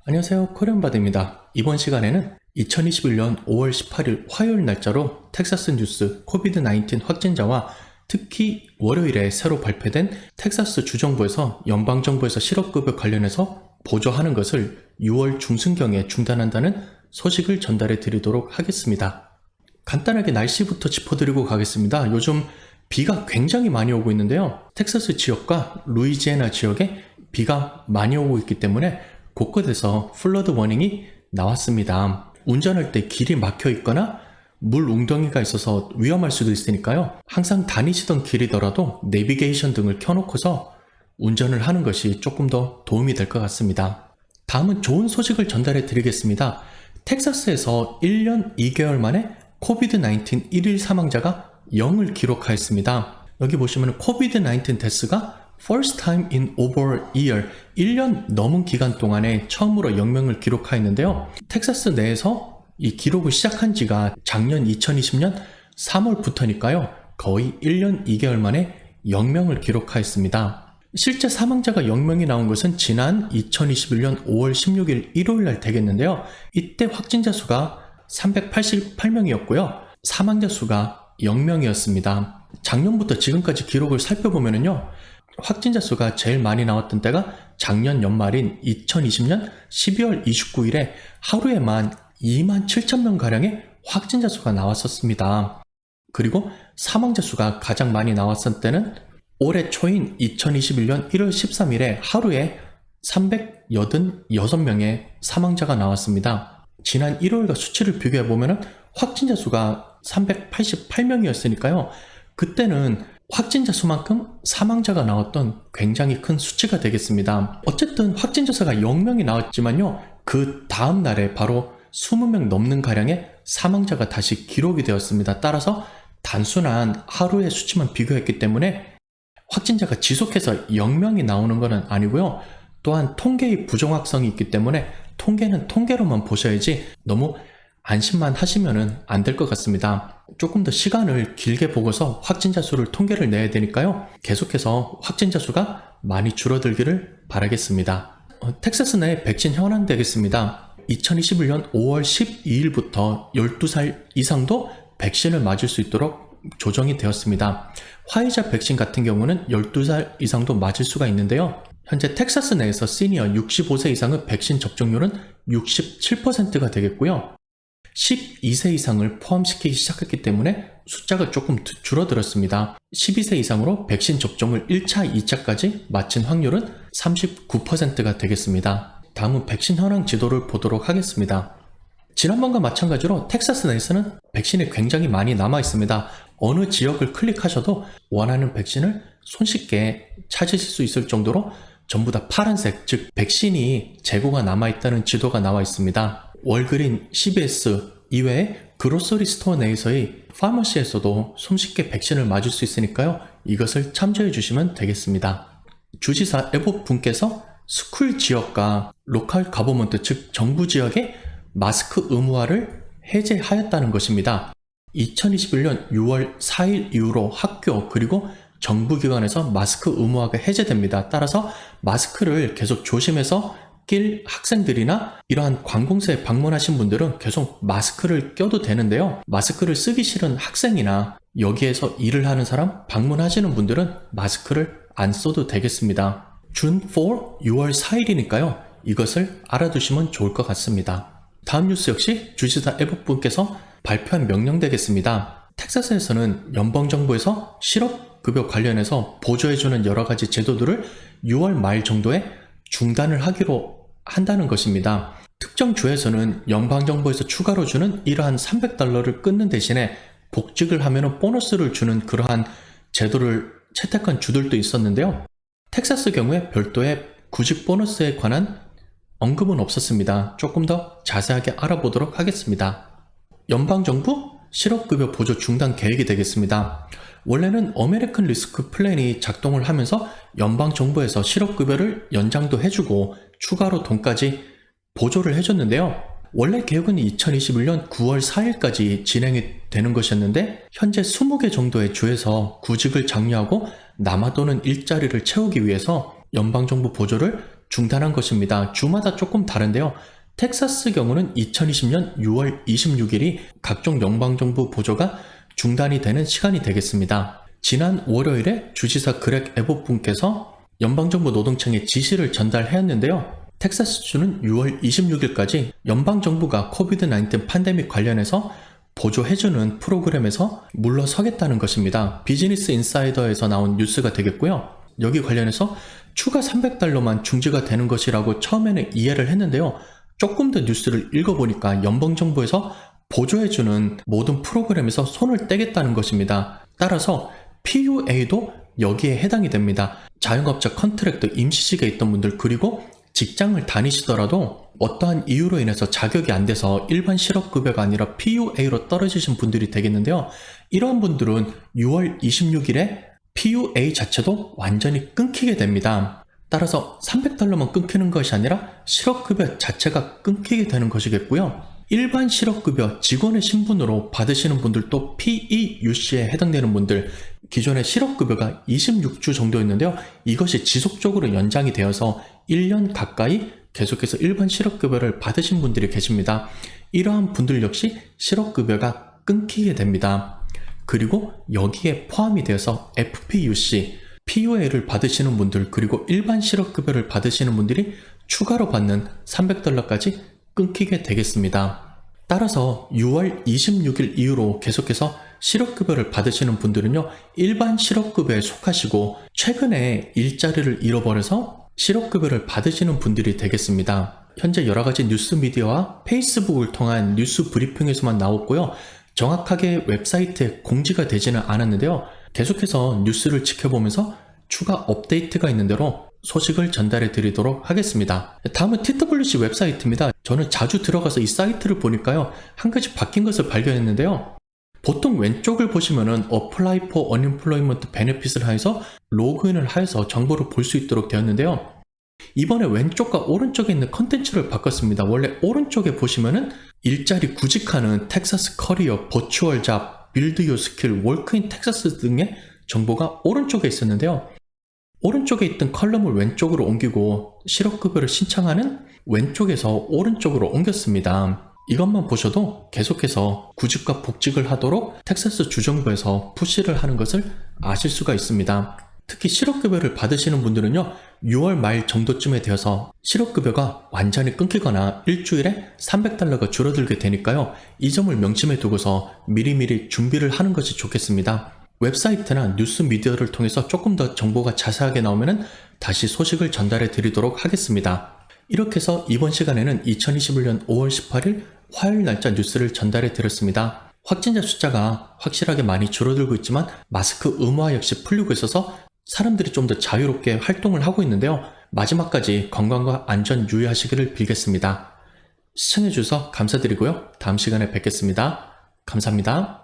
안녕하세요, 코리안바드입니다. 이번 시간에는 2021년 5월 18일 화요일 날짜로 텍사스 뉴스 코비드-19 확진자와 특히 월요일에 새로 발표된 텍사스 주정부에서 연방정부에서 실업급여 관련해서 보조하는 것을 6월 중순경에 중단한다는 소식을 전달해 드리도록 하겠습니다. 간단하게 날씨부터 짚어드리고 가겠습니다. 요즘 비가 굉장히 많이 오고 있는데요. 텍사스 지역과 루이지애나 지역에 비가 많이 오고 있기 때문에 곳곳에서 플러드 워닝이 나왔습니다. 운전할 때 길이 막혀 있거나 물 웅덩이가 있어서 위험할 수도 있으니까요. 항상 다니시던 길이더라도 내비게이션 등을 켜놓고서 운전을 하는 것이 조금 더 도움이 될 것 같습니다. 다음은 좋은 소식을 전달해 드리겠습니다. 텍사스에서 1년 2개월 만에 코비드-19 1일 사망자가 0을 기록하였습니다. 여기 보시면 코비드-19 데스가 First time in over a year, 1년 넘은 기간 동안에 처음으로 0명을 기록하였는데요. 텍사스 내에서 이 기록을 시작한 지가 작년 2020년 3월부터니까요. 거의 1년 2개월 만에 0명을 기록하였습니다. 실제 사망자가 0명이 나온 것은 지난 2021년 5월 16일 일요일 날 되겠는데요. 이때 확진자 수가 388명이었고요. 사망자 수가 0명이었습니다. 작년부터 지금까지 기록을 살펴보면요. 확진자 수가 제일 많이 나왔던 때가 작년 연말인 2020년 12월 29일에 하루에만 2만 7천 명가량의 확진자 수가 나왔었습니다. 그리고 사망자 수가 가장 많이 나왔을 때는 올해 초인 2021년 1월 13일에 하루에 386명의 사망자가 나왔습니다. 지난 1월과 수치를 비교해보면 확진자 수가 388명이었으니까요. 그때는 확진자 수만큼 사망자가 나왔던 굉장히 큰 수치가 되겠습니다. 어쨌든 확진자 수가 0명이 나왔지만요. 그 다음 날에 바로 20명 넘는 가량의 사망자가 다시 기록이 되었습니다. 따라서 단순한 하루의 수치만 비교했기 때문에 확진자가 지속해서 0명이 나오는 것은 아니고요. 또한 통계의 부정확성이 있기 때문에 통계는 통계로만 보셔야지 너무 안심만 하시면 안 될 것 같습니다. 조금 더 시간을 길게 보고서 확진자 수를 통계를 내야 되니까요. 계속해서 확진자 수가 많이 줄어들기를 바라겠습니다. 텍사스 내 백신 현황 되겠습니다. 2021년 5월 12일부터 12살 이상도 백신을 맞을 수 있도록 조정이 되었습니다. 화이자 백신 같은 경우는 12살 이상도 맞을 수가 있는데요. 현재 텍사스 내에서 시니어 65세 이상의 백신 접종률은 67%가 되겠고요. 12세 이상을 포함시키기 시작했기 때문에 숫자가 조금 줄어들었습니다. 12세 이상으로 백신 접종을 1차, 2차까지 마친 확률은 39%가 되겠습니다. 다음은 백신 현황 지도를 보도록 하겠습니다. 지난번과 마찬가지로 텍사스 내에서는 백신이 굉장히 많이 남아 있습니다. 어느 지역을 클릭하셔도 원하는 백신을 손쉽게 찾으실 수 있을 정도로 전부 다 파란색, 즉 백신이 재고가 남아있다는 지도가 나와 있습니다. 월그린, CVS 이외에 그로서리 스토어 내에서의 파머시에서도 손쉽게 백신을 맞을 수 있으니까요. 이것을 참조해 주시면 되겠습니다. 주지사 에봇 분께서 스쿨 지역과 로컬 가버먼트, 즉 정부 지역의 마스크 의무화를 해제하였다는 것입니다. 2021년 6월 4일 이후로 학교 그리고 정부기관에서 마스크 의무화가 해제됩니다. 따라서 마스크를 계속 조심해서 낄 학생들이나 이러한 관공서에 방문하신 분들은 계속 마스크를 껴도 되는데요. 마스크를 쓰기 싫은 학생이나 여기에서 일을 하는 사람, 방문하시는 분들은 마스크를 안 써도 되겠습니다. 준 4, 6월 4일이니까요. 이것을 알아두시면 좋을 것 같습니다. 다음 뉴스 역시 주지사 에봇 분께서 발표한 명령 되겠습니다. 텍사스에서는 연방정부에서 실업급여 관련해서 보조해주는 여러가지 제도들을 6월 말 정도에 중단을 하기로 한다는 것입니다. 특정 주에서는 연방정부에서 추가로 주는 이러한 $300를 끊는 대신에 복직을 하면 보너스를 주는 그러한 제도를 채택한 주들도 있었는데요. 텍사스 경우에 별도의 구직 보너스에 관한 언급은 없었습니다. 조금 더 자세하게 알아보도록 하겠습니다. 연방정부 실업급여 보조 중단 계획이 되겠습니다. 원래는 어메리칸 리스크 플랜이 작동을 하면서 연방정부에서 실업급여를 연장도 해주고 추가로 돈까지 보조를 해줬는데요. 원래 계획은 2021년 9월 4일까지 진행이 되는 것이었는데 현재 20개 정도의 주에서 구직을 장려하고 남아도는 일자리를 채우기 위해서 연방정부 보조를 중단한 것입니다. 주마다 조금 다른데요. 텍사스 경우는 2020년 6월 26일이 각종 연방정부 보조가 중단이 되는 시간이 되겠습니다. 지난 월요일에 주지사 그렉 에봇 분께서 연방정부 노동청에 지시를 전달했는데요. 텍사스주는 6월 26일까지 연방정부가 코비드-19 팬데믹 관련해서 보조해주는 프로그램에서 물러서겠다는 것입니다. 비즈니스 인사이더에서 나온 뉴스가 되겠고요. 여기 관련해서 추가 $300만 중지가 되는 것이라고 처음에는 이해를 했는데요. 조금 더 뉴스를 읽어보니까 연방정부에서 보조해주는 모든 프로그램에서 손을 떼겠다는 것입니다. 따라서 PUA도 여기에 해당이 됩니다. 자영업자 컨트랙트 임시직에 있던 분들, 그리고 직장을 다니시더라도 어떠한 이유로 인해서 자격이 안 돼서 일반 실업급여가 아니라 PUA로 떨어지신 분들이 되겠는데요. 이러한 분들은 6월 26일에 PUA 자체도 완전히 끊기게 됩니다. 따라서 $300만 끊기는 것이 아니라 실업급여 자체가 끊기게 되는 것이겠고요. 일반 실업급여 직원의 신분으로 받으시는 분들도 PEUC에 해당되는 분들, 기존의 실업급여가 26주 정도였는데요. 이것이 지속적으로 연장이 되어서 1년 가까이 계속해서 일반 실업급여를 받으신 분들이 계십니다. 이러한 분들 역시 실업급여가 끊기게 됩니다. 그리고 여기에 포함이 되어서 FPUC, PUA를 받으시는 분들, 그리고 일반 실업급여를 받으시는 분들이 추가로 받는 $300까지 끊기게 되겠습니다. 따라서 6월 26일 이후로 계속해서 실업급여를 받으시는 분들은요, 일반 실업급여에 속하시고 최근에 일자리를 잃어버려서 실업급여를 받으시는 분들이 되겠습니다. 현재 여러가지 뉴스 미디어와 페이스북을 통한 뉴스 브리핑에서만 나왔고요. 정확하게 웹사이트에 공지가 되지는 않았는데요. 계속해서 뉴스를 지켜보면서 추가 업데이트가 있는 대로 소식을 전달해 드리도록 하겠습니다. 다음은 TWC 웹사이트입니다. 저는 자주 들어가서 이 사이트를 보니까요, 한 가지 바뀐 것을 발견했는데요. 보통 왼쪽을 보시면은 Apply for Unemployment Benefits를 하여서 로그인을 하여서 정보를 볼 수 있도록 되었는데요. 이번에 왼쪽과 오른쪽에 있는 컨텐츠를 바꿨습니다. 원래 오른쪽에 보시면은 일자리 구직하는 텍사스 커리어, 버추얼 잡, 빌드 유 스킬, 월크인 텍사스 등의 정보가 오른쪽에 있었는데요. 오른쪽에 있던 컬럼을 왼쪽으로 옮기고 실업급여를 신청하는 왼쪽에서 오른쪽으로 옮겼습니다. 이것만 보셔도 계속해서 구직과 복직을 하도록 텍사스 주정부에서 푸시를 하는 것을 아실 수가 있습니다. 특히 실업급여를 받으시는 분들은요, 6월 말 정도쯤에 되어서 실업급여가 완전히 끊기거나 일주일에 $300가 줄어들게 되니까요, 이 점을 명심해 두고서 미리미리 준비를 하는 것이 좋겠습니다. 웹사이트나 뉴스 미디어를 통해서 조금 더 정보가 자세하게 나오면 다시 소식을 전달해 드리도록 하겠습니다. 이렇게 해서 이번 시간에는 2021년 5월 18일 화요일 날짜 뉴스를 전달해 드렸습니다. 확진자 숫자가 확실하게 많이 줄어들고 있지만 마스크 의무화 역시 풀리고 있어서 사람들이 좀 더 자유롭게 활동을 하고 있는데요. 마지막까지 건강과 안전 유의하시기를 빌겠습니다. 시청해주셔서 감사드리고요. 다음 시간에 뵙겠습니다. 감사합니다.